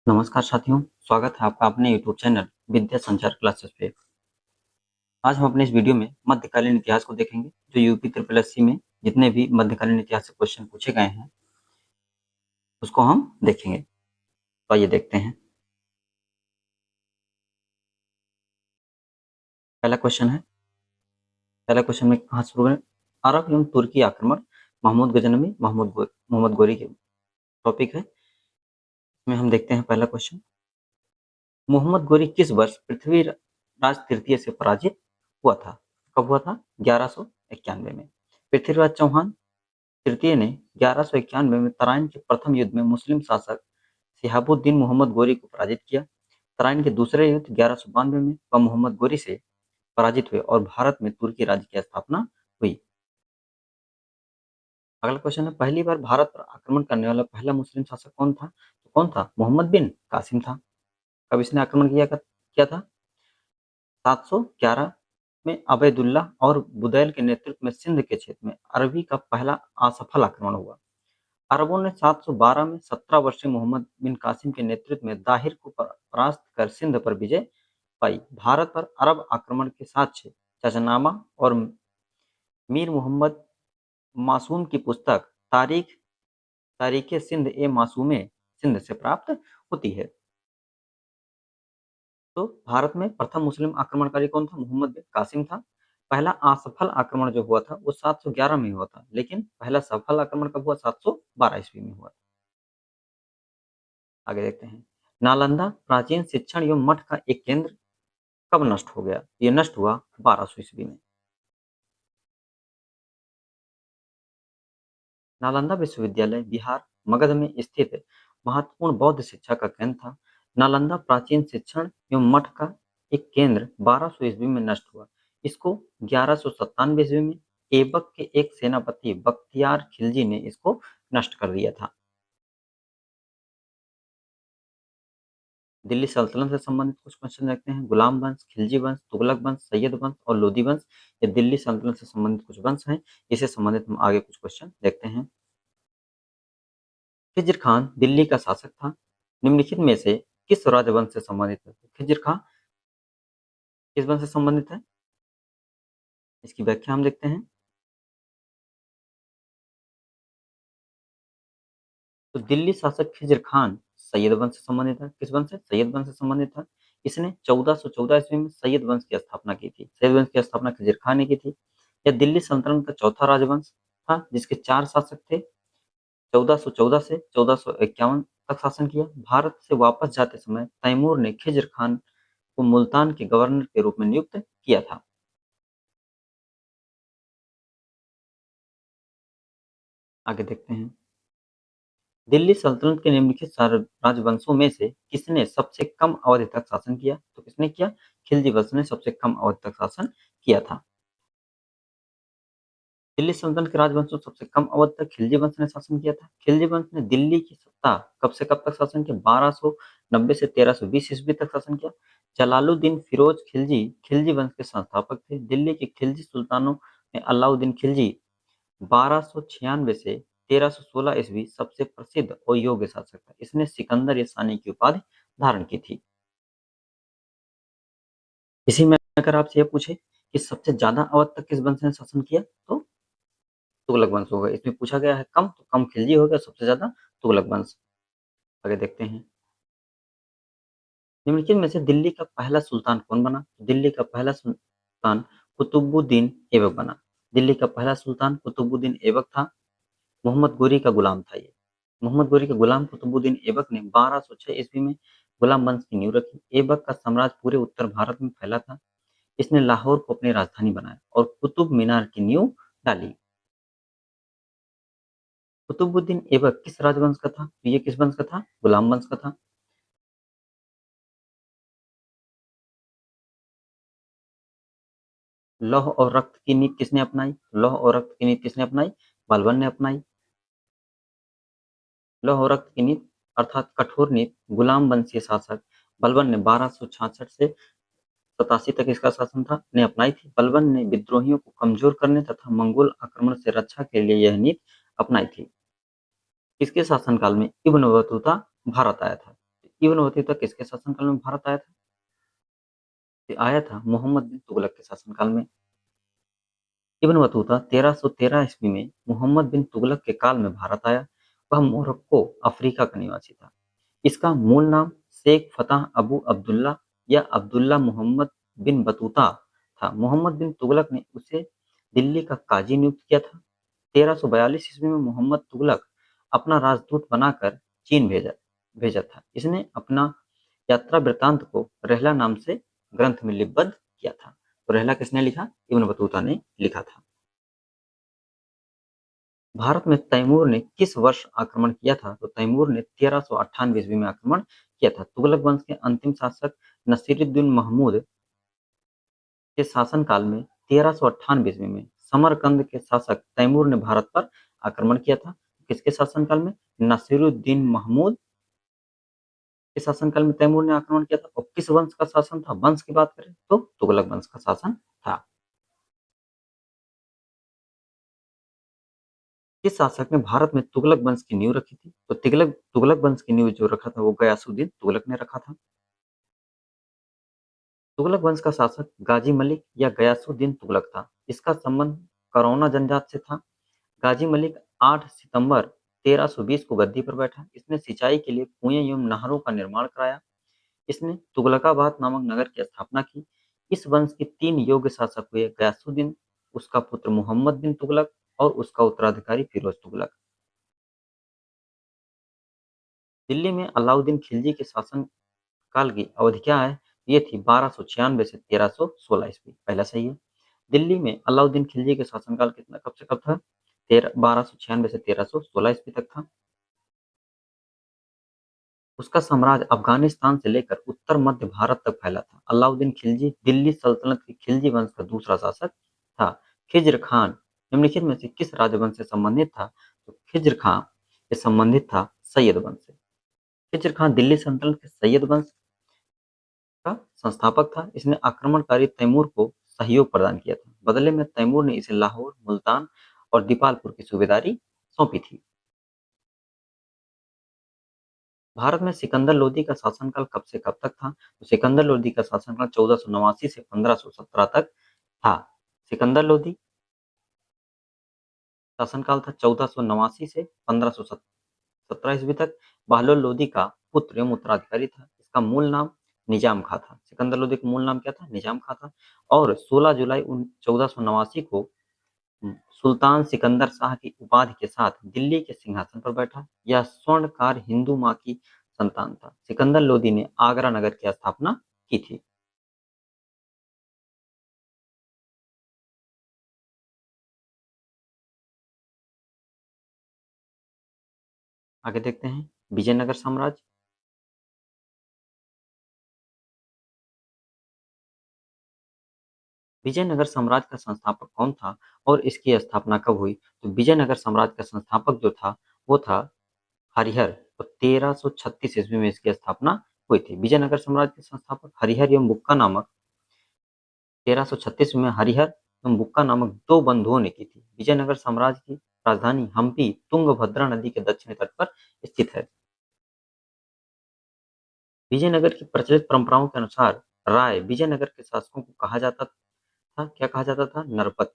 नमस्कार साथियों, स्वागत है आपका अपने यूट्यूब चैनल विद्या संचार क्लासेस पे। आज हम अपने इस वीडियो में मध्यकालीन इतिहास को देखेंगे, जो यूपी ट्रिपल एससी में जितने भी मध्यकालीन इतिहास से क्वेश्चन पूछे गए हैं, उसको हम देखेंगे। तो आइए देखते हैं। पहला क्वेश्चन में कहाँ शुरू है? अरब एवं तुर्की आक्रमण, महमूद गजनवी, मोहम्मद गोरी के टॉपिक है। इसमें हम देखते हैं पहला क्वेश्चन। मोहम्मद गोरी किस वर्ष पृथ्वीराज तृतीय से पराजित हुआ था? कब हुआ था? 1191 में। पृथ्वीराज चौहान तृतीय ने 1191 में तराइन के प्रथम युद्ध में मुस्लिम शासक शिहाबुद्दीन मोहम्मद गोरी को पराजित किया। तराइन के दूसरे युद्ध 1192 में वह मोहम्मद गोरी से पराजित हुए और भारत में तुर्की राज्य की स्थापना हुई। अगला क्वेश्चन है, पहली बार भारत पर आक्रमण करने वाला पहला मुस्लिम शासक कौन था? तो कौन था? मोहम्मद बिन कासिम था। कब इसने आक्रमण किया था? 711 में अबैदुल्लाह और बुदैल के नेतृत्व में सिंध के क्षेत्र में अरबी का पहला असफल आक्रमण हुआ। अरबों ने 712 में 17 वर्षीय मोहम्मद बिन कासिम के नेतृत्व में दाहिर को परास्त कर सिंध पर विजय पाई। भारत पर अरब आक्रमण के साक्ष्य चचनामा और मीर मोहम्मद मासूम की पुस्तक तारीख सिंध ए मासूमे सिंध से प्राप्त होती है। तो भारत में प्रथम मुस्लिम आक्रमणकारी कौन था? मोहम्मद बिन कासिम था। पहला असफल आक्रमण जो हुआ था वो 711 में हुआ था, लेकिन पहला सफल आक्रमण कब हुआ? 712 ईस्वी में हुआ। आगे देखते हैं। नालंदा प्राचीन शिक्षण एवं मठ का एक केंद्र कब नष्ट हो गया? ये नष्ट हुआ 1200 ईस्वी में। नालंदा विश्वविद्यालय बिहार मगध में स्थित महत्वपूर्ण बौद्ध शिक्षा का केंद्र था। नालंदा प्राचीन शिक्षण एवं मठ का एक केंद्र 1200 ईस्वी में नष्ट हुआ। इसको 1197 ईस्वी में ऐबक के एक सेनापति बख्तियार खिलजी ने इसको नष्ट कर दिया था। दिल्ली सल्तनत से संबंधित कुछ क्वेश्चन देखते हैं। गुलाम वंश, खिलजी वंश, तुगलक वंश, सैयद वंश और लोदी वंश, ये दिल्ली सल्तनत से संबंधित कुछ वंश हैं। इससे संबंधित हम आगे कुछ क्वेश्चन देखते हैं। खिज्र खान दिल्ली का शासक था। निम्नलिखित में से किस राजवंश से संबंधित है? खिज्र खान किस वंश से संबंधित है? इसकी व्याख्या हम देखते हैं। तो दिल्ली शासक खिज्र खान सैयद वंश से संबंधित है। किस वंश से? सैयद वंश से संबंधित था। इसने 1414 ईस्वी में सैयद वंश की स्थापना की थी। सैयद वंश की स्थापना खिज्र खान ने की थी। यह दिल्ली सल्तनत का चौथा राजवंश था, जिसके 4 शासक थे। 1414 से 1451 तक शासन किया। भारत से वापस जाते समय तैमूर ने खिज्र खान को मुल्तान के गवर्नर के रूप में नियुक्त किया था। आगे देखते हैं। दिल्ली सल्तनत के निम्नलिखित राजवंशों में से किसने सबसे कम अवधि तक शासन किया? तो किसने किया? खिलजी वंश ने सबसे कम अवधि तक शासन किया था। दिल्ली सल्तनत के राजवंशों सबसे कम अवधि तक खिलजी वंश ने शासन किया था। खिलजी वंश ने दिल्ली की सत्ता कब से कब तक शासन किया? 1290 से 1320 ईस्वी तक शासन किया। जलालुद्दीन फिरोज खिलजी खिलजी वंश के संस्थापक थे। दिल्ली के खिलजी सुल्तानों में अलाउद्दीन खिलजी 1296 से 1316 ईस्वी सबसे प्रसिद्ध और योग्य शासक था। इसने सिकंदर या सानी की उपाधि धारण की थी। इसी में अगर आपसे यह पूछे कि सबसे ज्यादा अवध तक किस वंश ने शासन किया, तो तुगलक वंश होगा। इसमें पूछा गया है कम, तो कम खिलजी हो गया, सबसे ज्यादा तुगलक वंश। आगे देखते हैं। निम्नलिखित में से दिल्ली का पहला सुल्तान कौन बना? दिल्ली का पहला सुल्तान कुतुबुद्दीन ऐबक बना। दिल्ली का पहला सुल्तान कुतुबुद्दीन ऐबक था। मोहम्मद गोरी का गुलाम था ये। मोहम्मद गोरी के गुलाम कुतुबुद्दीन ऐबक ने 1206 ईस्वी में गुलाम वंश की नींव रखी। ऐबक का साम्राज्य पूरे उत्तर भारत में फैला था। इसने लाहौर को अपनी राजधानी बनाया और कुतुब मीनार की नींव डाली। कुतुबुद्दीन ऐबक किस राजवंश का था? तो ये किस वंश का था? गुलाम वंश का था। लौह और रक्त की नीति किसने अपनाई? लौह और रक्त की नीति किसने अपनाई? बलबन ने अपनाई। लौह और रक्त की नीति अर्थात कठोर नीति गुलाम वंशीय शासक बलबन ने 1266 से 87 तक इसका शासन था ने अपनाई थी। बलबन ने विद्रोहियों को कमजोर करने तथा मंगोल आक्रमण से रक्षा के लिए यह नीति अपनाई थी। इसके शासनकाल में इब्न बतूता भारत आया था। इब्न बतूता किसके शासनकाल में भारत आया था? ये आया था मोहम्मद बिन तुगलक के शासनकाल में। इब्न बतूता 1313 ईस्वी में मोहम्मद बिन तुगलक के काल में भारत आया। वह मोरक्को, अफ्रीका का निवासी था। इसका मूल नाम शेख फतह अबू अब्दुल्ला या अब्दुल्ला मोहम्मद बिन बतूता था। मोहम्मद बिन तुगलक ने उसे दिल्ली का काजी नियुक्त किया था। 1342 ईस्वी में मोहम्मद तुगलक अपना राजदूत बनाकर चीन भेजा भेजा था। इसने अपना यात्रा वृत्तांत को रहला नाम से ग्रंथ में लिपिबद्ध किया था। तो रहला किसने लिखा? इब्न बतूता ने लिखा था। भारत में तैमूर ने किस वर्ष आक्रमण किया था? तो तैमूर ने 1398 ईस्वी में आक्रमण किया था। तुगलक वंश के अंतिम शासक नसीरुद्दीन महमूद के शासनकाल में 1398 ईस्वी में समरकंद के शासक तैमूर ने भारत पर आक्रमण किया था। किसके शासनकाल में? नसीरुद्दीन महमूद के शासनकाल में तैमूर ने आक्रमण किया था। और किस वंश का शासन था? वंश की बात करें तो तुगलक वंश का शासन था। किस शासक ने भारत में तुगलक वंश की नींव रखी थी? तो तुगलक तुगलक वंश की नींव जो रखा था वो गयासुद्दीन तुगलक ने रखा था। तुगलक वंश का शासक गाजी मलिक या गयासुद्दीन तुगलक था। इसका संबंध करौना जनजात से था। गाजी मलिक 8 सितंबर 1320 को गद्दी पर बैठा। इसने सिंचाई के लिए कुएं एवं नहरों का निर्माण कराया। इसने तुगलकाबाद नामक नगर की स्थापना की। इस वंश के 3 योग्य शासक हुए गयासुद्दीन, उसका पुत्र मोहम्मद बिन तुगलक और उसका उत्तराधिकारी फिरोज तुगलक। दिल्ली में अलाउद्दीन खिलजी के शासन काल की अवधि क्या है? ये थी 1296 से 1316 ईस्वी। पहला सही है। दिल्ली में अलाउद्दीन खिलजी के शासनकाल कितना कब से कब था? 1296 से 1316 ईस्वी तक था। उसका साम्राज्य अफगानिस्तान से लेकर उत्तर मध्य भारत तक फैला था। अलाउद्दीन खिलजी दिल्ली सल्तनत के खिलजी वंश का दूसरा शासक था। खिज्र खान निम्नलिखित में से किस राजवंश से संबंधित था? तो खिज्र खान से संबंधित था सैयद वंश से। खिज्र खान दिल्ली सल्तनत के सैयद वंश का संस्थापक था। इसने आक्रमणकारी तैमूर को सहयोग प्रदान किया था। बदले में तैमूर ने इसे लाहौर, मुल्तान और दीपालपुर की सूबेदारी सौंपी थी। भारत में सिकंदर लोदी का शासनकाल कब से कब तक था? तो सिकंदर लोदी का शासनकाल 1489 से 1517 तक था। सिकंदर लोदी शासनकाल था 1489 से 1517 ईस्वी तक। बहलोल लोदी का पुत्र एवं उत्तराधिकारी था। इसका मूल नाम निजाम खां था। सिकंदर लोदी का मूल नाम क्या था? निजाम खां था। और 16 जुलाई 1489 को सुल्तान सिकंदर शाह की उपाधि के साथ दिल्ली के सिंहासन पर बैठा। यह स्वर्णकार हिंदू मां की संतान था। सिकंदर लोदी ने आगरा नगर की स्थापना की थी। आगे देखते हैं विजयनगर साम्राज्य। विजयनगर साम्राज्य का संस्थापक कौन था और इसकी स्थापना कब हुई? तो विजयनगर साम्राज्य का संस्थापक जो था वो था हरिहर। तो 1336 ईस्वी में इसकी स्थापना हुई थी। विजयनगर साम्राज्य के संस्थापक हरिहर एवं बुक्का नामक 1336 में हरिहर एवं बुक्का नामक दो बंधुओं ने की थी। विजयनगर साम्राज्य की राजधानी हम्पी तुंगभद्रा नदी के दक्षिणी तट पर स्थित है। विजयनगर की प्रचलित परंपराओं के अनुसार राय विजयनगर के शासकों को कहा जाता था, क्या कहा जाता था? नरपत।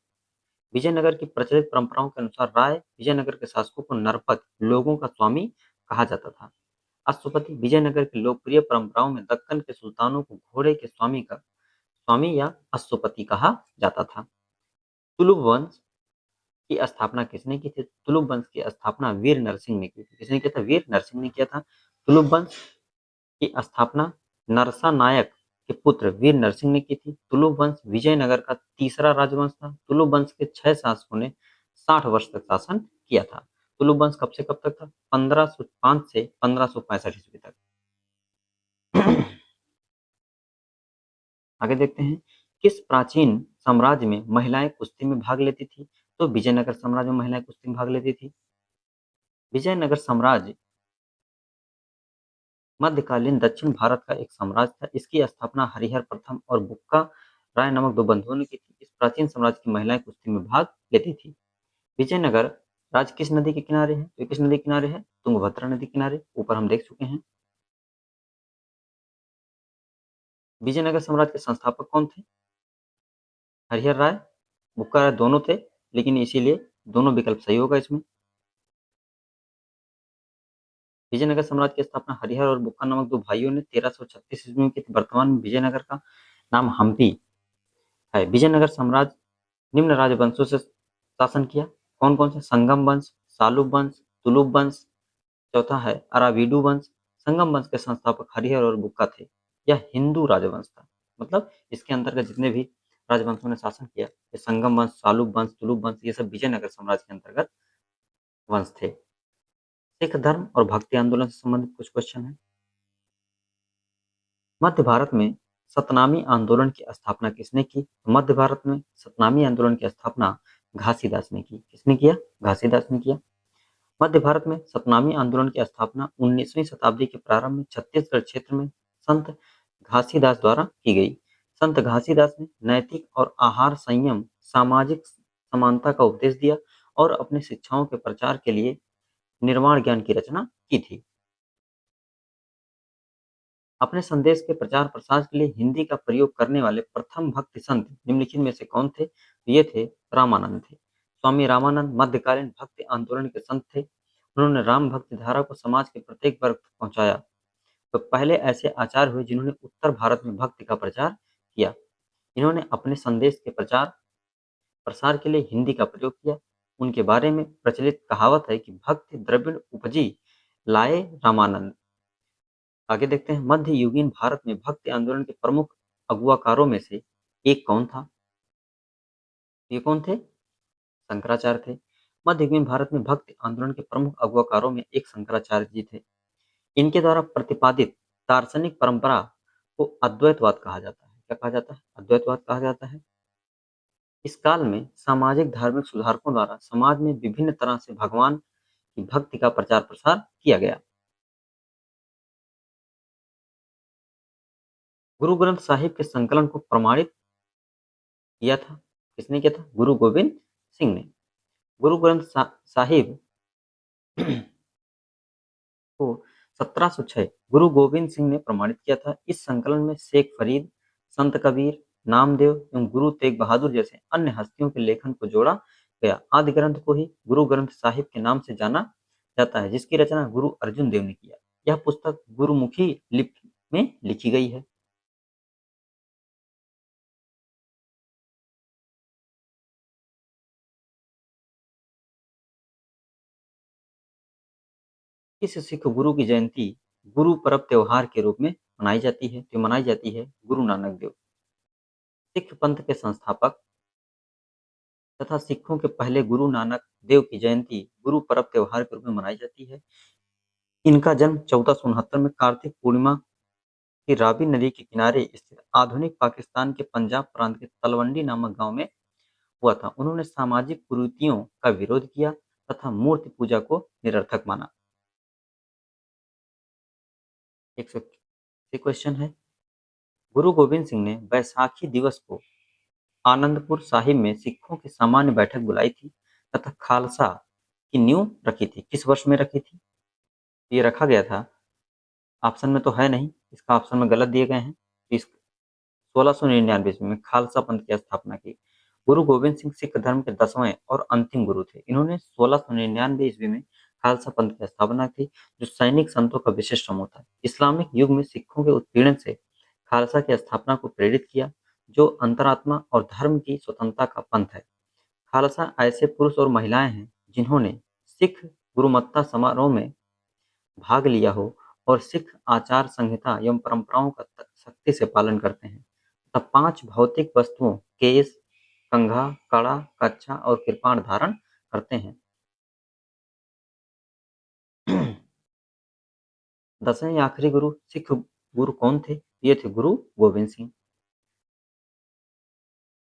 विजयनगर की प्रचलित परंपराओं के अनुसार राय विजयनगर के शासकों को नरपत, लोगों का स्वामी कहा जाता था। अश्वपति विजयनगर की लोकप्रिय परंपराओं में दक्कन के सुल्तानों को घोड़े के स्वामी या अश्वपति कहा जाता था। तुलुक वंश की स्थापना किसने की थी? तुलुक वंश की स्थापना वीर नरसिंह ने की थी। किसने किया था? वीर नरसिंह ने किया था। तुलुक वंश की स्थापना नरसा नायक के पुत्र वीर नरसिंह ने की थी। तुलुक वंश विजयनगर का तीसरा राजवंश था। तुलुक वंश के 6 शासकों ने 60 वर्ष तक शासन किया था। तुलुक वंश कब से कब तक था? 1505 से 1565 ईस्वी तक। आगे देखते हैं किस प्राचीन साम्राज्य में महिलाएं कुश्ती में भाग लेती थी? तो विजयनगर साम्राज्य में महिलाएं कुश्ती में भाग लेती थी। विजयनगर साम्राज्य मध्यकालीन दक्षिण भारत का एक साम्राज्य था। इसकी स्थापना हरिहर प्रथम और बुक्का राय नामक दो बंधुओं ने की थी। इस प्राचीन साम्राज्य की महिलाएं कुश्ती में भाग लेती थी। विजयनगर राज्य किस नदी के किनारे है? तो किस नदी के किनारे है? तुंगभद्रा नदी किनारे। ऊपर हम देख चुके हैं। विजयनगर साम्राज्य के संस्थापक कौन थे? हरिहर राय, बुक्का राय, दोनों थे, लेकिन इसीलिए दोनों विकल्प सही होगा इसमें। विजयनगर साम्राज्य की स्थापना हरिहर और बुक्का नामक दो भाइयों ने 1336 ईस्वी में की थी। वर्तमान में विजयनगर का नाम हम्पी है। विजयनगर साम्राज्य निम्न राजवंशों से शासन किया। कौन कौन से? संगम वंश, सालुब वंश, तुलुब वंश, चौथा है अराविडु वंश। संगम वंश के संस्थापक हरिहर और बुक्का थे। यह हिंदू राजवंश था। मतलब इसके अंतर्गत जितने भी राजवंशों ने शासन किया, ये संगम वंश, सालुब वंश, तुलुब वंश, ये सब विजयनगर साम्राज्य के अंतर्गत वंश थे। सिख धर्म और भक्ति आंदोलन से संबंधित कुछ क्वेश्चन है। मध्य भारत में सतनामी आंदोलन की स्थापना किसने की? तो मध्य भारत में सतनामी आंदोलन की स्थापना घासीदास ने की। किसने किया? घासीदास ने किया। मध्य भारत में सतनामी आंदोलन की स्थापना 19वीं शताब्दी के प्रारंभ में छत्तीसगढ़ क्षेत्र में संत घासीदास द्वारा की गई। संत घासीदास ने नैतिक और आहार संयम, सामाजिक समानता का उपदेश दिया और अपने शिक्षाओं के प्रचार के लिए निर्वाण ज्ञान की रचना की थी। अपने संदेश के प्रचार प्रसार के लिए हिंदी का प्रयोग करने वाले प्रथम भक्ति संत निम्नलिखित में से कौन थे? ये थे रामानंद थे। स्वामी रामानंद मध्यकालीन भक्ति आंदोलन के संत थे। उन्होंने राम भक्ति धारा को समाज के प्रत्येक वर्ग तक पहुंचाया। तो पहले ऐसे आचार्य हुए जिन्होंने उत्तर भारत में भक्ति का प्रचार किया। इन्होंने अपने संदेश के प्रचार प्रसार के लिए हिंदी का प्रयोग किया। उनके बारे में प्रचलित कहावत है कि भक्ति द्रविड़ उपजी लाए रामानंद। आगे देखते हैं, मध्य युगीन भारत में भक्ति आंदोलन के प्रमुख अगुवाकारों में से एक कौन था? ये कौन थे? शंकराचार्य थे। मध्य युगीन भारत में भक्ति आंदोलन के प्रमुख अगुवाकारों में एक शंकराचार्य जी थे। इनके द्वारा प्रतिपादित दार्शनिक परंपरा को अद्वैतवाद कहा जाता है। क्या कहा जाता है? अद्वैतवाद कहा जाता है। इस काल में सामाजिक धार्मिक सुधारकों द्वारा समाज में विभिन्न तरह से भगवान की भक्ति का प्रचार प्रसार किया गया। गुरु ग्रंथ साहिब के संकलन को प्रमाणित किया था। किसने किया था? गुरु गोविंद सिंह ने। गुरु ग्रंथ साहिब को 1706 गुरु गोविंद सिंह ने प्रमाणित किया था। इस संकलन में शेख फरीद, संत कबीर, नामदेव एवं गुरु तेग बहादुर जैसे अन्य हस्तियों के लेखन को जोड़ा गया। आदि ग्रंथ को ही गुरु ग्रंथ साहिब के नाम से जाना जाता है, जिसकी रचना गुरु अर्जुन देव ने किया। यह पुस्तक गुरुमुखी लिपि में लिखी गई है। इस सिख गुरु की जयंती गुरु पर्व त्योहार के रूप में मनाई जाती है। तो मनाई जाती है गुरु नानक देव, सिख पंथ के संस्थापक तथा सिखों के पहले गुरु नानक देव की जयंती गुरु पर्व त्योहार के रूप में मनाई जाती है। इनका जन्म 1469 में कार्तिक पूर्णिमा की रावी नदी के किनारे स्थित आधुनिक पाकिस्तान के पंजाब प्रांत के तलवंडी नामक गांव में हुआ था। उन्होंने सामाजिक कुरीतियों का विरोध किया तथा मूर्ति पूजा को निरर्थक माना। एक सौ क्वेश्चन है, गुरु गोविंद सिंह ने बैसाखी दिवस को आनंदपुर साहिब में सिखों की सामान्य बैठक बुलाई थी तथा खालसा की नींव रखी थी। किस वर्ष में रखी थी? ये रखा गया था, ऑप्शन में तो है नहीं, इसका ऑप्शन में गलत दिए गए हैं। इस 1699 ईस्वी में खालसा पंथ की स्थापना की। गुरु गोविंद सिंह सिख धर्म के 10वें और अंतिम गुरु थे। इन्होंने 1699 ईस्वी में खालसा पंथ की स्थापना की, जो सैनिक संतों का विशेष समूह था। इस्लामिक युग में सिखों के उत्पीड़न से खालसा की स्थापना को प्रेरित किया, जो अंतरात्मा और धर्म की स्वतंत्रता का पंथ है। खालसा ऐसे पुरुष और महिलाएं हैं जिन्होंने सिख गुरुमत्ता समारोह में भाग लिया हो और सिख आचार संहिता एवं परंपराओं का सख्ती से पालन करते हैं तथा 5 भौतिक वस्तुओं केस, कंघा, कड़ा, कच्छा और कृपाण धारण करते हैं। 10वें आखिरी गुरु सिख गुरु कौन थे? ये थे गुरु गोविंद सिंह।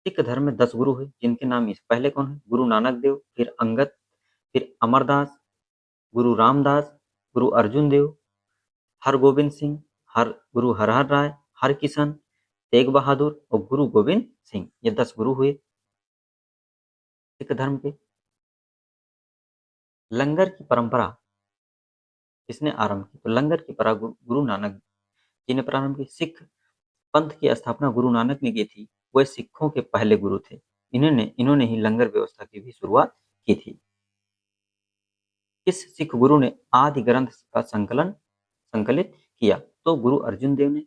सिख धर्म में 10 गुरु हैं, जिनके नाम इस पहले कौन है? गुरु नानक देव, फिर अंगद, फिर अमरदास, गुरु रामदास, गुरु अर्जुन देव, हरगोविंद सिंह, गुरु हरहर राय, हरकिशन, तेग बहादुर और गुरु गोविंद सिंह। ये 10 गुरु हुए सिख धर्म के। लंगर की परंपरा किसने आरंभ की? तो लंगर की परंपरा गुरु नानक जी ने प्रारंभ की। सिख पंथ की स्थापना गुरु नानक ने की थी, वे सिखों के पहले गुरु थे। इन्होंने ही लंगर व्यवस्था की भी शुरुआत की थी। किस सिख गुरु ने आदि ग्रंथ का संकलित किया? तो गुरु अर्जुन देव ने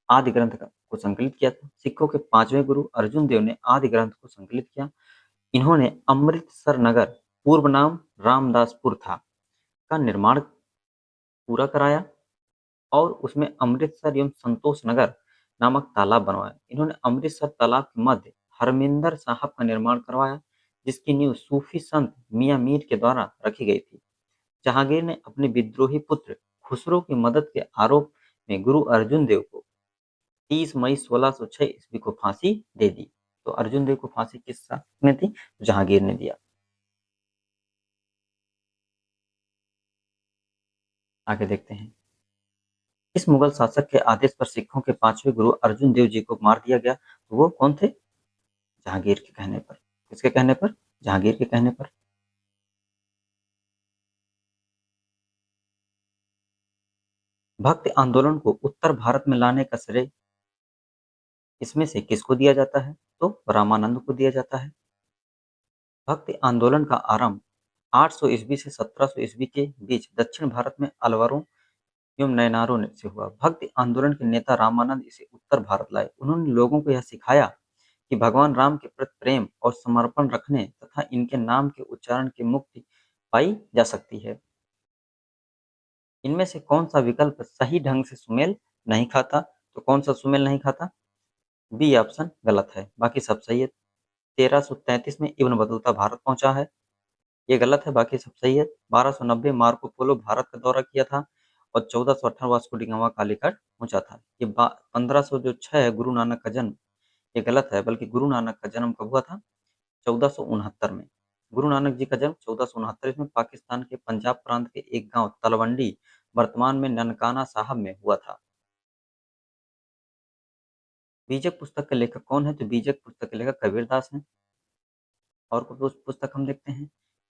आदि ग्रंथ को संकलित किया था। सिखों के 5वें गुरु अर्जुन देव ने आदि ग्रंथ को संकलित किया। इन्होंने अमृतसर नगर, पूर्व नाम रामदासपुर था, का निर्माण पूरा कराया और उसमें अमृतसर एवं संतोष नगर नामक तालाब बनवाया। इन्होंने अमृतसर तालाब के मध्य हरमिंदर साहब का निर्माण करवाया, जिसकी नींव सूफी संत मियां मीर के द्वारा रखी गई थी। जहांगीर ने अपने विद्रोही पुत्र खुसरो की मदद के आरोप में गुरु अर्जुन देव को 30 मई 1606 ईस्वी को फांसी दे दी। तो अर्जुन देव को फांसी किस साल में थी? जहांगीर ने दिया। आगे देखते हैं। इस मुगल शासक के आदेश पर सिखों के 5वें गुरु अर्जुन देव जी को मार दिया गया। तो वो कौन थे? जहांगीर के कहने पर। किसके कहने पर? जहांगीर के कहने पर। भक्ति आंदोलन को उत्तर भारत में लाने का श्रेय इसमें से किसको दिया जाता है? तो रामानंद को दिया जाता है। भक्ति आंदोलन का आरंभ 800 ईस्वी से 1700 ईस्वी के बीच दक्षिण भारत में अलवरों एवं नयनारों से हुआ। भक्ति आंदोलन के नेता रामानंद इसे उत्तर भारत लाए। उन्होंने लोगों को यह सिखाया कि भगवान राम के प्रति प्रेम और समर्पण रखने तथा इनके नाम के उच्चारण की मुक्ति पाई जा सकती है। इनमें से कौन सा विकल्प सही ढंग से सुमेल नहीं खाता? तो कौन सा सुमेल नहीं खाता? बी ऑप्शन गलत है, बाकी सब सही है। 1333 में इब्न बतूता भारत पहुंचा है, ये गलत है, बाकी सब सही है। 1290 मार्को पोलो भारत का दौरा किया था और 1418 वास्को डी गामा कालीकट पहुंचा था। ये 1506 है गुरु नानक का जन्म, ये गलत है, बल्कि गुरु नानक का जन्म कब हुआ था? 1469 में। गुरु नानक जी का जन्म 1469 में पाकिस्तान के पंजाब प्रांत के एक गांव तलवंडी, वर्तमान में ननकाना साहब में हुआ था। बीजक पुस्तक के लेखक कौन है? तो बीजक पुस्तक के लेखक कबीरदास हैं। और कुछ पुस्तक हम देखते हैं।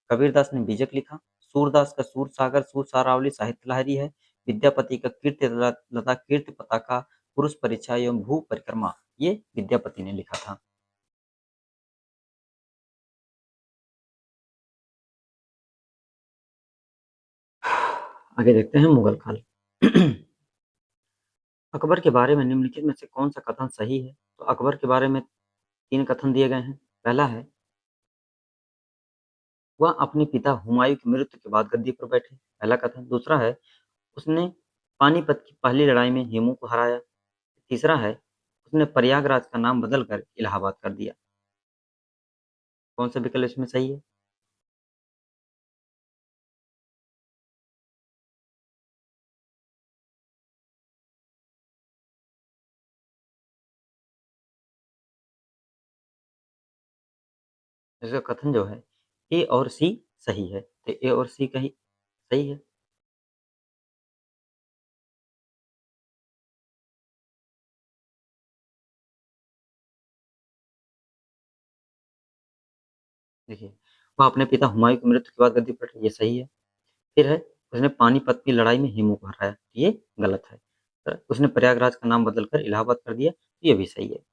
कबीरदास ने बीजक लिखा। सूरदास का सूर सागर, सूर सारावली साहित्य लहरी है। विद्यापति का कीर्ति लता, कीर्ति पताका, पुरुष परीक्षा एवं भू परिक्रमा, ये विद्यापति ने लिखा था। आगे देखते हैं मुगल काल। अकबर के बारे में निम्नलिखित में से कौन सा कथन सही है? तो अकबर के बारे में 3 कथन दिए गए हैं। पहला है, वह अपने पिता हुमायूं की मृत्यु के बाद गद्दी पर बैठे, पहला कथन। दूसरा है, उसने पानीपत की पहली लड़ाई में हेमू को हराया। तीसरा है, उसने प्रयागराज का नाम बदलकर इलाहाबाद कर दिया। कौन सा विकल्प इसमें सही है? इसका कथन जो है, ए और सी सही है, तो ए और सी कहीं सही है। देखिए, वह अपने पिता हुमायूं की मृत्यु के बाद गद्दी पर, ये सही है। फिर है, उसने पानीपत की लड़ाई में हेमू को हराया, ये गलत है। उसने प्रयागराज का नाम बदलकर इलाहाबाद कर दिया, ये भी सही है।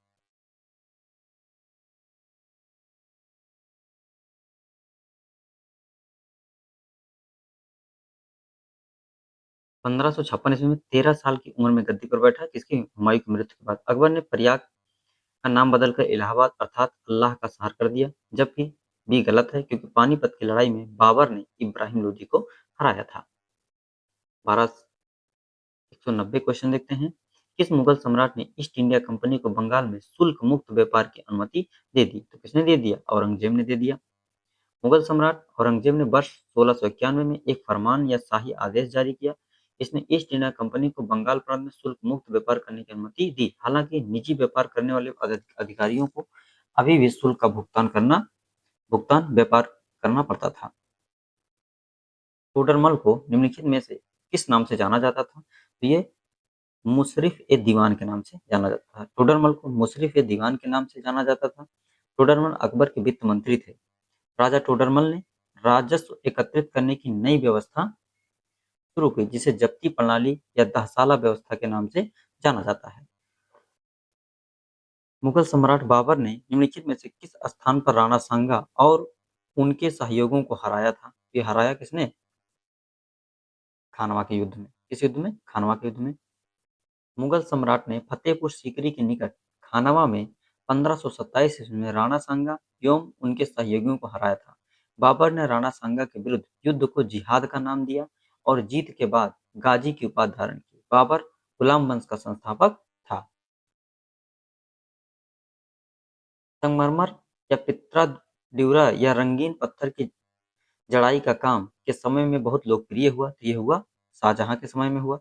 1556 ईस्वी में 13 साल की उम्र में गद्दी पर बैठा, किसकी? हुमायूं की मृत्यु के बाद। अकबर ने प्रयाग का नाम बदलकर इलाहाबाद अर्थात अल्लाह का शहर कर दिया, जबकि बी गलत है, क्योंकि पानीपत की लड़ाई में बाबर ने इब्राहिम लोदी को हराया था। 190 क्वेश्चन देखते हैं। किस मुगल सम्राट ने ईस्ट इंडिया कंपनी को बंगाल में शुल्क मुक्त व्यापार की अनुमति दे दी? तो किसने दे दिया? औरंगजेब ने दे दिया। मुगल सम्राट औरंगजेब ने वर्ष 1691 में एक फरमान या शाही आदेश जारी किया। इसने ईस्ट इंडिया कंपनी को बंगाल प्रांत में शुल्क मुक्त व्यापार करने की अनुमति दी। हालांकि निजी व्यापार करने वाले अधिकारियों को अभी भी शुल्क का भुगतान व्यापार करना पड़ता था। टोडरमल को निम्नलिखित में से किस नाम से जाना जाता था? तो ये मुशर्रिफ ए दीवान के नाम से जाना जाता था। टोडरमल को मुशर्रिफ ए दीवान के नाम से जाना जाता था। टोडरमल अकबर के वित्त मंत्री थे। राजा टोडरमल ने राजस्व एकत्रित करने की नई व्यवस्था शुरू की, जिसे जब्ती प्रणाली या दहसाला व्यवस्था के नाम से जाना जाता है। मुगल सम्राट बाबर ने निम्नलिखित में से किस स्थान पर राणा सांगा और उनके सहयोगियों को हराया था? ये हराया किसने? खानवा के युद्ध में। किस युद्ध में? खानवा के युद्ध में। मुगल सम्राट ने फतेहपुर सीकरी के निकट खानवा में 1527 ईस्वी में राणा सांगा एवं उनके सहयोगियों को हराया था। बाबर ने राणा सांगा के विरुद्ध युद्ध को जिहाद का नाम दिया और जीत के बाद गाजी की उपाधि धारण की। बाबर गुलाम वंश का संस्थापक था। संगमरमर या पित्रा ड्यूरा या रंगीन पत्थर की जड़ाई का काम के समय में बहुत लोकप्रिय हुआ, तो ये हुआ शाहजहां के समय में हुआ।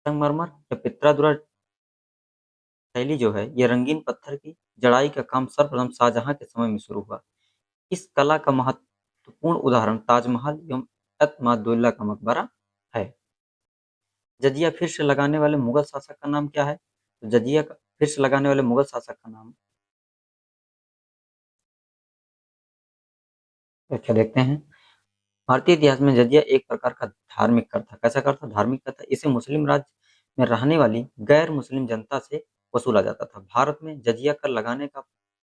संगमरमर या पित्रा शैली जो है ये रंगीन पत्थर की जड़ाई का काम सर्वप्रथम शाहजहां के समय में शुरू हुआ। इस कला का महत्वपूर्ण उदाहरण ताजमहल एवं एतमादुल्ला का मकबरा है। जजिया फिर से लगाने वाले मुगल शासक का नाम क्या है? तो जजिया फिर से लगाने वाले मुगल शासक का नाम क्या देखते हैं। भारतीय इतिहास में जजिया एक प्रकार का धार्मिक कर था। कैसा कर था? धार्मिक कर था। इसे मुस्लिम राज्य में रहने वाली गैर मुस्लिम जनता से वसूला जाता था। भारत में जजिया कर लगाने का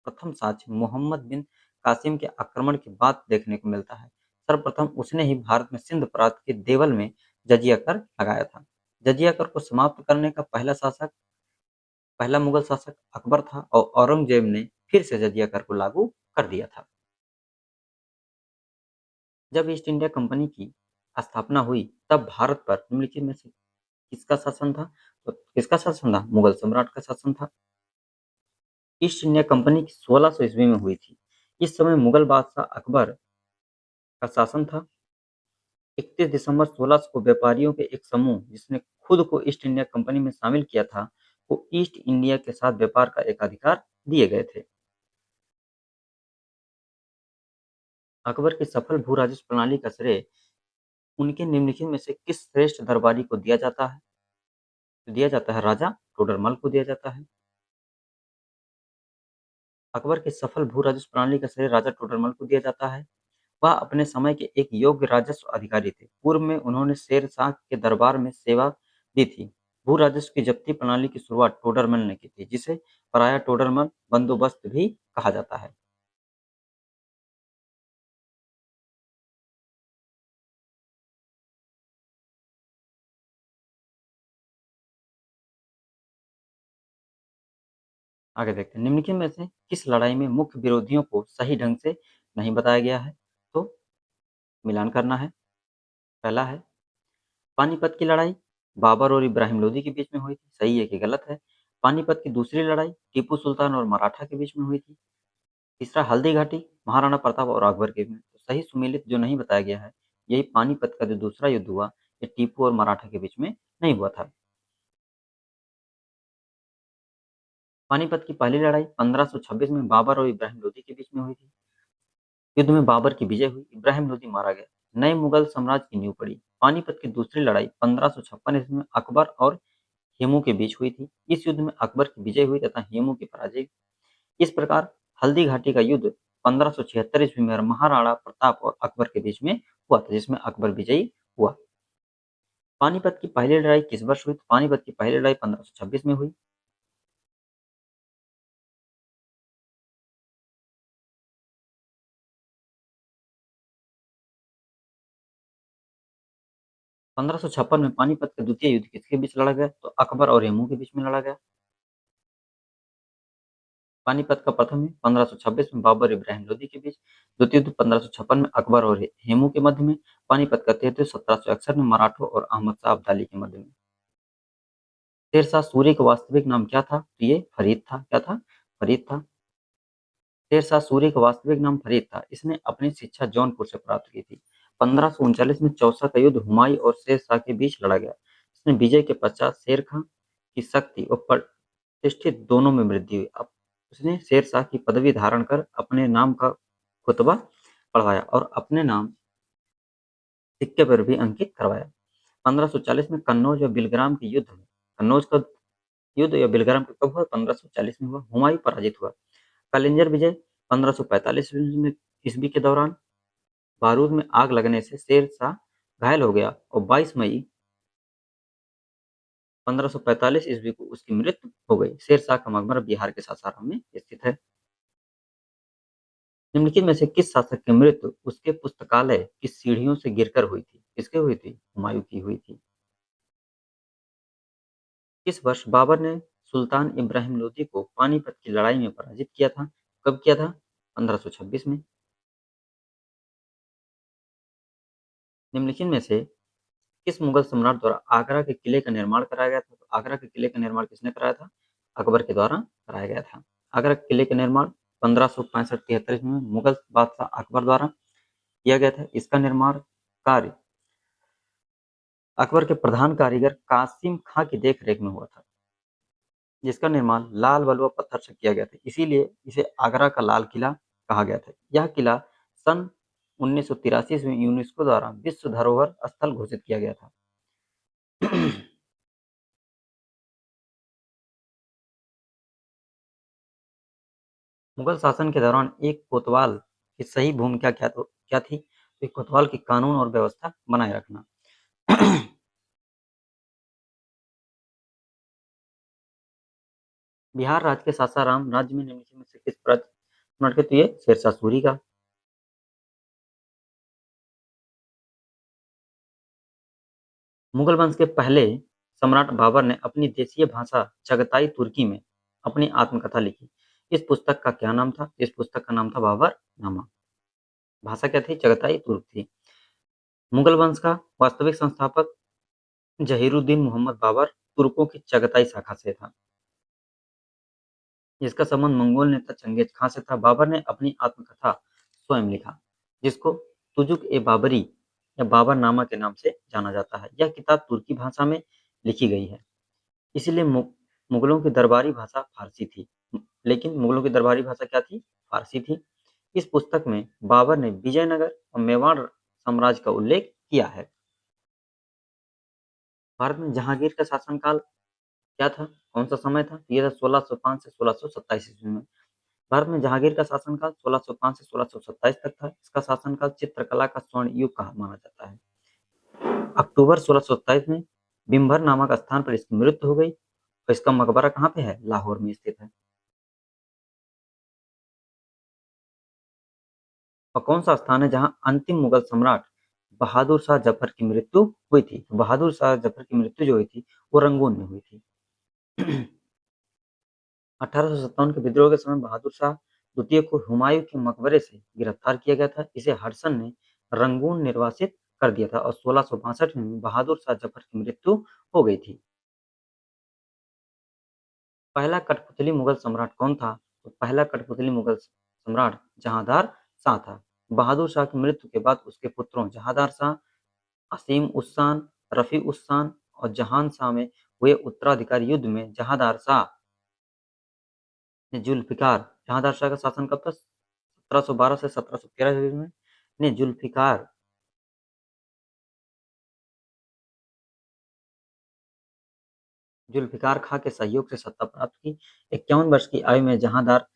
प्रथम साक्ष्य मोहम्मद बिन कासिम के आक्रमण के बाद देखने को मिलता है। सर्वप्रथम उसने ही भारत में सिंध प्रांत के देवल में जजिया कर लगाया था। जजिया कर को समाप्त करने का पहला मुगल शासक अकबर था और औरंगजेब ने फिर से जजिया कर को लागू कर दिया था। जब ईस्ट इंडिया कंपनी की स्थापना हुई तब भारत पर निम्नलिखित में से किसका शासन था? तो किसका शासन था? मुगल सम्राट का शासन था। ईस्ट इंडिया कंपनी की 1600 ईस्वी में हुई थी। इस समय मुगल बादशाह अकबर का शासन था। 31 दिसंबर 1600 को व्यापारियों के एक समूह जिसने खुद को ईस्ट इंडिया कंपनी में शामिल किया था को ईस्ट इंडिया के साथ व्यापार का एकाधिकार दिए गए थे। अकबर की सफल भू राजस्व प्रणाली का श्रेय उनके निम्नलिखित में से किस श्रेष्ठ दरबारी को दिया जाता है? तो दिया जाता है राजा टोडरमल को दिया जाता है। अकबर की सफल भू राजस्व प्रणाली का श्रेय राजा टोडरमल को दिया जाता है। वह अपने समय के एक योग्य राजस्व अधिकारी थे। पूर्व में उन्होंने शेर शाह के दरबार में सेवा दी थी। भू राजस्व की जब्ती प्रणाली की शुरुआत टोडरमल ने की थी, जिसे पराया टोडरमल बंदोबस्त भी कहा जाता है। आगे देखते हैं निम्नलिखित में से किस लड़ाई में मुख्य विरोधियों को सही ढंग से नहीं बताया गया है? तो मिलान करना है। पहला है पानीपत की लड़ाई बाबर और इब्राहिम लोदी के बीच में हुई थी। सही है कि गलत है? पानीपत की दूसरी लड़ाई टीपू सुल्तान और मराठा के बीच में हुई थी। तीसरा हल्दी घाटी महाराणा प्रताप और अकबर के में। तो सही सुमेलित जो नहीं बताया गया है, यही पानीपत का जो दूसरा युद्ध हुआ ये टीपू और मराठा के बीच में नहीं हुआ था। पानीपत की पहली लड़ाई 1526 में बाबर और इब्राहिम लोदी के बीच में हुई थी। युद्ध में बाबर की विजय हुई, इब्राहिम लोदी मारा गया। नए मुगल साम्राज्य की नींव पड़ी। पानीपत की दूसरी लड़ाई 1556 ईस्वी में अकबर और हेमू के बीच हुई थी। इस युद्ध में अकबर की विजय हुई तथा हेमू की पराजय। इस प्रकार हल्दी घाटी का युद्ध 1576 ईस्वी में महाराणा प्रताप और अकबर के बीच में हुआ था, जिसमें अकबर विजयी हुआ। पानीपत की पहली लड़ाई किस वर्ष हुई? पानीपत की पहली लड़ाई 1526 में हुई। 1556 में पानीपत का द्वितीय युद्ध किसके बीच लड़ा गया? तो अकबर और हेमू के बीच में लड़ा गया। पानीपत का प्रथम युद्ध 1526 में बाबर इब्राहिम लोदी के बीच। द्वितीय युद्ध 1556 में अकबर और हेमू के मध्य में। पानीपत का तृतीय 1761 में मराठों और अहमद शाह अब्दाली के मध्य में। शेरशाह सूरी का वास्तविक नाम क्या था? तो ये फरीद था। क्या था? फरीद था। शेरशाह सूरी का वास्तविक नाम फरीद था। इसने अपनी शिक्षा जौनपुर से प्राप्त की थी। 1539 में चौसा का युद्ध हुमायूं और शेर शाह के बीच लड़ा गया। इसने विजय के पश्चात शेर खां की शक्ति और प्रतिष्ठित दोनों में वृद्धि हुई। अब उसने शेर शाह की पदवी धारण कर अपने नाम का खुतबा पढ़वाया और अपने नाम सिक्के पर भी अंकित करवाया। 1540 में कन्नौज और बिलग्राम के युद्ध हुए। कन्नौज का युद्ध या बिलग्राम का कब हुआ? 1540 में हुआ। हुमायूं पराजित हुआ। कलिंजर विजय 1545 में ईस्वी के दौरान बारूद में आग लगने से शेर शाह घायल हो गया और 22 मई 1545 ईस्वी को उसकी मृत्यु हो गई। शेरशाह का मकबरा बिहार के सासाराम में स्थित है। निम्नलिखित में से किस शासक की मृत्यु उसके पुस्तकालय की सीढ़ियों से गिरकर हुई थी? किसके हुई थी? हुमायूं की हुई थी। किस वर्ष बाबर ने सुल्तान इब्राहिम लोदी को पानीपत की लड़ाई में पराजित किया था? कब किया था? 1526 में। निम्नलिखित में से किस मुगल सम्राट द्वारा आगरा के किले का निर्माण कराया गया था? तो आगरा के किले का निर्माण किसने कराया था? अकबर के द्वारा कराया गया था। आगरा के किले का निर्माण 1565-73 में मुगल बादशाह अकबर द्वारा किया गया था। इसका निर्माण कार्य अकबर के प्रधान कारीगर कासिम खां की देख रेख में हुआ था, जिसका निर्माण लाल बलुआ पत्थर से किया गया था, इसीलिए इसे आगरा का लाल किला कहा गया था। यह किला सन 1983 में यूनेस्को द्वारा विश्व धरोहर स्थल घोषित किया गया था। मुगल शासन के दौरान एक कोतवाल की सही भूमिका क्या थी? तो एक कोतवाल की कानून और व्यवस्था बनाए रखना। बिहार राज्य के सासाराम राज्य में निम्नलिखित में से किस सम्राट के? तो ये शेरशाह सूरी का। मुगल वंश के पहले सम्राट बाबर ने अपनी देशीय भाषा चगताई तुर्की में अपनी आत्मकथा लिखी। इस पुस्तक का क्या नाम था? इस पुस्तक का नाम था बाबर नामा। भाषा क्या थी? चगताई तुर्क थी। मुगल वंश का वास्तविक संस्थापक जहीरुद्दीन मोहम्मद बाबर तुर्कों की चगताई शाखा से था, जिसका संबंध मंगोल नेता चंगेज खां से था। बाबर ने अपनी आत्मकथा स्वयं लिखा, जिसको तुजुक ए बाबरी या बाबरनामा के नाम से जाना जाता है। यह किताब तुर्की भाषा में लिखी गई है, इसलिए मुगलों की दरबारी भाषा फारसी थी। लेकिन मुगलों की दरबारी भाषा क्या थी? फारसी थी। इस पुस्तक में बाबर ने विजयनगर और मेवाड़ साम्राज्य का उल्लेख किया है। भारत में जहांगीर का शासनकाल क्या था? कौन सा समय था? ये था 1605 से 1627 ईस्वी में। भारत में जहांगीर का शासनकाल 1605 से 1627 तक था। इसका शासनकाल चित्रकला का स्वर्ण युग कहा माना जाता है। अक्टूबर 1627 में बिम्भर नामक स्थान पर इसकी मृत्यु हो गई और इसका मकबरा कहाँ पे है? लाहौर में स्थित है। और कौन सा स्थान है जहां अंतिम मुगल सम्राट बहादुर शाह जफर की मृत्यु हुई थी? तो बहादुर शाह जफर की मृत्यु जो हुई थी वो रंगून में हुई थी। 1857 के विद्रोह के समय बहादुर शाह द्वितीय को हुमायूं के मकबरे से गिरफ्तार किया गया था। इसे हडसन ने रंगून निर्वासित कर दिया था और 1662 में बहादुर शाह जफर की मृत्यु हो गई थी। पहला कठपुतली मुगल सम्राट कौन था? तो पहला कठपुतली मुगल सम्राट जहांदार शाह था। बहादुर शाह की मृत्यु के बाद उसके पुत्रों जहांदार शाह, असीम उस शान, रफी उस शान और जहान शाह में हुए उत्तराधिकारी युद्ध में जहांदार शाह ने जुल्फिकार, जहांदार शाह का शासन कब था? 1712 से 1713 में ने जुल्फिकार खां के सहयोग से सत्ता प्राप्त की। 51 वर्ष की आयु में जहांदार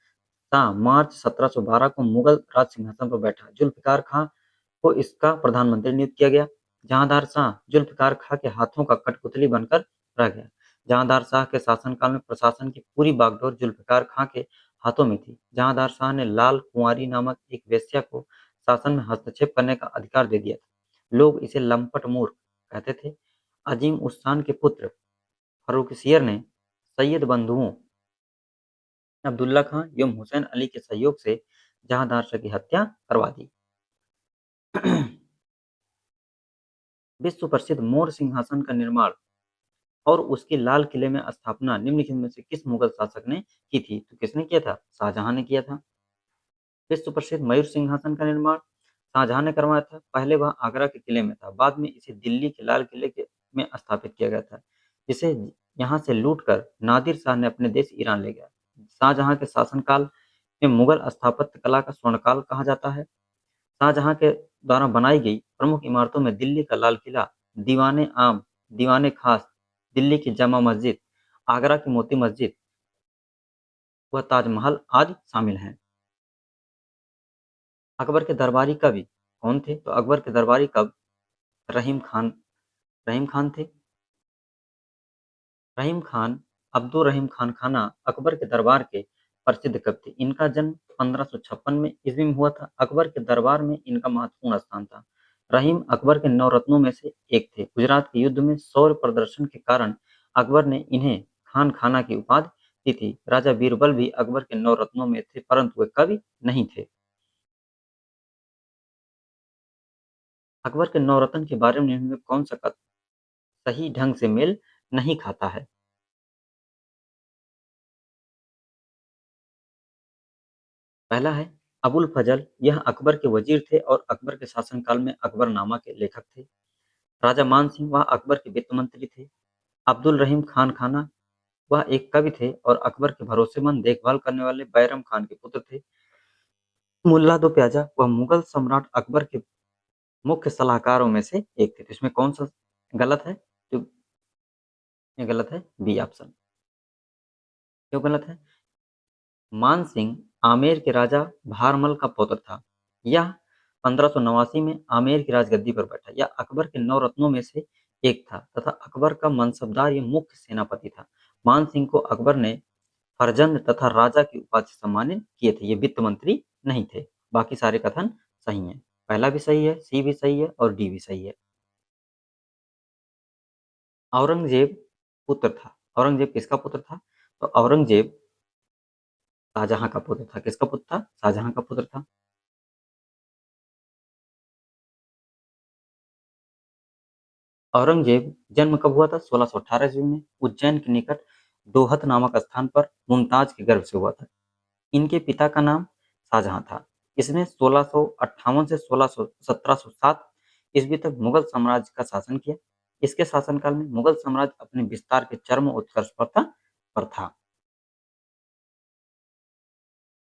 शाह मार्च 1712 को मुगल राज सिंहासन पर बैठा। जुल्फिकार खां को इसका प्रधानमंत्री नियुक्त किया गया। जहांदार शाह जुल्फिकार खां के हाथों का कठपुतली बनकर रह गया। जहांदार शाह के शासनकाल में प्रशासन की पूरी बागडोर जुल्फिकार खां के हाथों में थी। जहांदार शाह ने लाल कुंवारी नामक एक वेश्या को शासन में हस्तक्षेप करने का अधिकार दे दिया था। लोग इसे लंपट मूर्ख कहते थे। अजीम उस खान के पुत्र फर्रुखसियर ने सैयद बंधुओं अब्दुल्ला खां एवं हुसैन अली के सहयोग से जहांदार शाह की हत्या करवा दी। विश्व प्रसिद्ध मोर सिंहासन का निर्माण और उसके लाल किले में स्थापना निम्नलिखित में से किस मुगल शासक ने की थी? तो किसने किया था? शाहजहां ने किया था। विश्व प्रसिद्ध मयूर सिंहासन का निर्माण शाहजहां ने करवाया था। पहले वह आगरा के किले में था, बाद में इसे दिल्ली के लाल किले में स्थापित किया गया था, जिसे यहाँ से लूटकर नादिर शाह ने अपने देश ईरान ले गया। शाहजहां के शासनकाल में मुगल स्थापत्य कला का स्वर्णकाल कहा जाता है। शाहजहां के द्वारा बनाई गई प्रमुख इमारतों में दिल्ली का लाल किला, दीवाने आम, दीवाने खास, दिल्ली की जामा मस्जिद, आगरा की मोती मस्जिद व ताजमहल आदि शामिल हैं। अकबर के दरबारी कवि कौन थे? तो अकबर के दरबारी कवि रहीम खान थे। रहीम खान, अब्दुल रहीम खान खाना अकबर के दरबार के प्रसिद्ध कवि थे। इनका जन्म 1556 में ईस्वी में हुआ था। अकबर के दरबार में इनका महत्वपूर्ण स्थान था। रहीम अकबर के 9 रत्नों में से एक थे। गुजरात के युद्ध में शौर्य प्रदर्शन के कारण अकबर ने इन्हें खान खाना की उपाधि दी थी। राजा बीरबल भी अकबर के 9 रत्नों में थे, परंतु वे कवि नहीं थे। अकबर के 9 रत्न के बारे में निम्न में कौन सा कथन सही ढंग से मेल नहीं खाता है? पहला है अबुल फजल, यह अकबर के वजीर थे और अकबर के शासनकाल में अकबरनामा के लेखक थे। राजा मान सिंह, वह अकबर के वित्त मंत्री थे। अब्दुल रहीम खान खाना, वह एक कवि थे और अकबर के भरोसेमंद देखभाल करने वाले बैरम खान के पुत्र थे। मुल्ला दो प्याजा, वह मुगल सम्राट अकबर के मुख्य सलाहकारों में से एक थे। तो इसमें कौन सा गलत है? तो ये गलत है, बी ऑप्शन। क्यों गलत है? मान सिंह आमेर के राजा भारमल का पुत्र था। यह 1589 में आमेर की राजगद्दी पर बैठा। यह अकबर के 9 रत्नों में से एक था तथा अकबर का मनसबदार ये मुख्य सेनापति था। मान सिंह को अकबर ने फरजंद तथा राजा की उपाधि से सम्मानित किए थे। ये वित्त मंत्री नहीं थे। बाकी सारे कथन सही हैं। पहला भी सही है, सी भी सही है और डी भी सही है। औरंगजेब पुत्र था। औरंगजेब किसका पुत्र था? तो औरंगजेब शाहजहां का पुत्र था। किसका पुत्र था? शाहजहां का पुत्र था। औरंगजेब जन्म कब हुआ था? 1618 ईस्वी में उज्जैन के निकट दोहत नामक स्थान पर मुमताज के गर्भ से हुआ था। इनके पिता का नाम शाहजहां था। इसने 1658 से 1707 ईस्वी तक मुगल साम्राज्य का शासन किया। इसके शासनकाल में मुगल साम्राज्य अपने विस्तार के चरम उत्कर्ष पर था।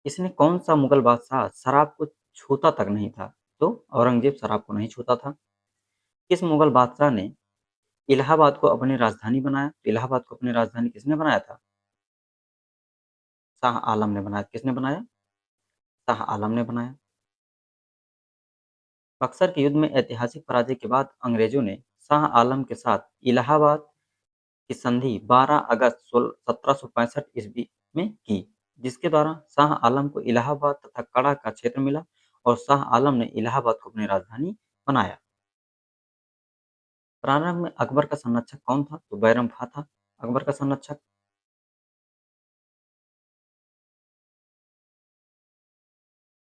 इसने कौन सा मुगल बादशाह शराब को छूता तक नहीं था? तो औरंगजेब शराब को नहीं छूता था। किस मुगल बादशाह ने इलाहाबाद को अपनी राजधानी बनाया? तो इलाहाबाद को अपनी राजधानी किसने बनाया था? शाह आलम ने बनाया। किसने बनाया? शाह आलम ने बनाया। बक्सर के युद्ध में ऐतिहासिक पराजय के बाद अंग्रेजों ने शाह आलम के साथ इलाहाबाद की संधि 12 अगस्त 1765 ईस्वी में की, जिसके द्वारा शाह आलम को इलाहाबाद तथा कड़ा का क्षेत्र मिला और शाह आलम ने इलाहाबाद को अपनी राजधानी बनाया। प्रारंभ में अकबर का संरक्षक कौन था? तो बैरम खां था अकबर का संरक्षक।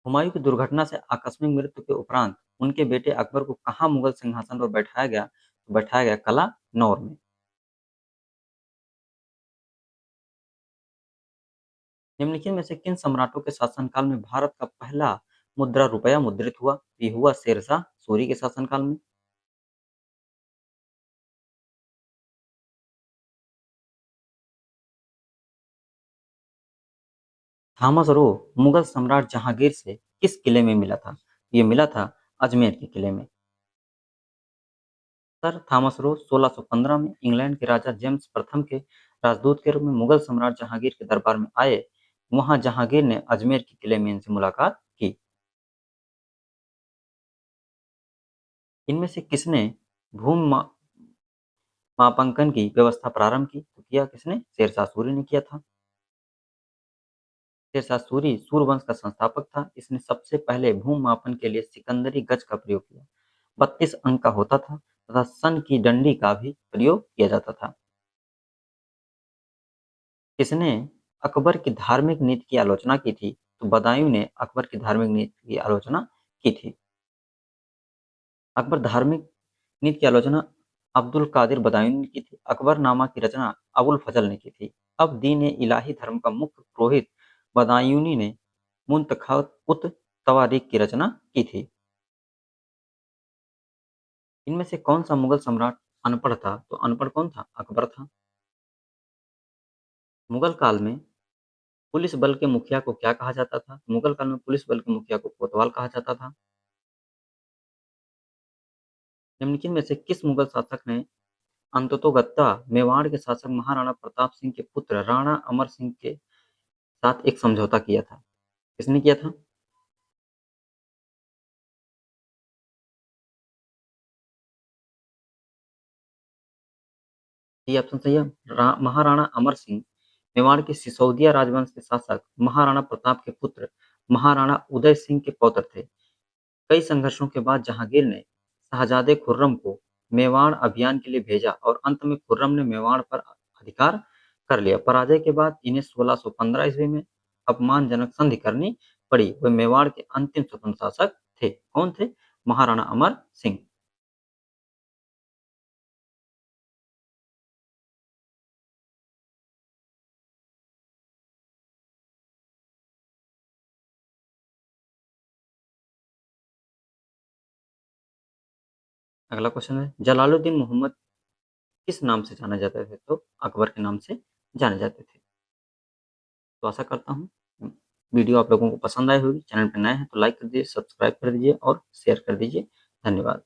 हुमायूं की दुर्घटना से आकस्मिक मृत्यु के उपरांत उनके बेटे अकबर को कहाँ मुगल सिंहासन पर बैठाया गया? तो बैठाया गया कला नौर में। निम्नलिखित में से किन सम्राटों के शासनकाल में भारत का पहला मुद्रा रुपया मुद्रित हुआ? ये हुआ शेरशाह सूरी के शासनकाल में। थॉमस रो मुगल सम्राट जहांगीर से किस किले में मिला था? ये मिला था अजमेर के किले में। सर थॉमस रो 1615 में इंग्लैंड के राजा जेम्स प्रथम के राजदूत के रूप में मुगल सम्राट जहांगीर के दरबार में आए। वहां जहांगीर ने अजमेर के किले में इनसे मुलाकात की। इनमें से किसने भूमि मापांकन की व्यवस्था प्रारंभ की? तो किया किसने? शेरशाह सूरी ने किया था। शेरशाह सूरी सूर्यवंश का संस्थापक था। इसने सबसे पहले भूमि मापन के लिए सिकंदरी गज का प्रयोग किया। 32 अंक का होता था तथा सन की डंडी का भी प्रयोग किया जाता था। किसने अकबर की धार्मिक नीति की आलोचना की थी? तो बदायूं ने अकबर की धार्मिक नीति की आलोचना की थी। अकबर धार्मिक नीति की आलोचना अब्दुल कादिर बदायूं ने की थी। अकबरनामा की रचना अबुल फजल ने की थी। अब दीन इलाही धर्म का मुख्य पुरोहित बदायूनी ने मुंतखब उत तवारीख की रचना की थी। इनमें से कौन सा मुगल सम्राट अनपढ़ था? तो अनपढ़ कौन था? अकबर था। मुगल काल में पुलिस बल के मुखिया को क्या कहा जाता था? मुगल काल में पुलिस बल के मुखिया को कोतवाल कहा जाता था। निम्नलिखित में से किस मुगल शासक ने अंततोगत्ता मेवाड़ के शासक महाराणा प्रताप सिंह के पुत्र राणा अमर सिंह के साथ एक समझौता किया था? किसने किया था? ये ऑप्शन सही है। महाराणा अमर सिंह मेवाड़ के सिसोदिया राजवंश के शासक महाराणा प्रताप के पुत्र महाराणा उदय सिंह के पौत्र थे। कई संघर्षों के बाद जहांगीर ने शहजादे खुर्रम को मेवाड़ अभियान के लिए भेजा और अंत में खुर्रम ने मेवाड़ पर अधिकार कर लिया। पराजय के बाद इन्हें 1615 ईस्वी में अपमानजनक संधि करनी पड़ी। वे मेवाड़ के अंतिम स्वतंत्र शासक थे। कौन थे? महाराणा अमर सिंह। अगला क्वेश्चन है, जलालुद्दीन मोहम्मद किस नाम से जाने जाते थे? तो अकबर के नाम से जाने जाते थे। तो आशा करता हूँ वीडियो आप लोगों को पसंद आई होगी। चैनल पर नए हैं तो लाइक कर दीजिए, सब्सक्राइब कर दीजिए और शेयर कर दीजिए। धन्यवाद।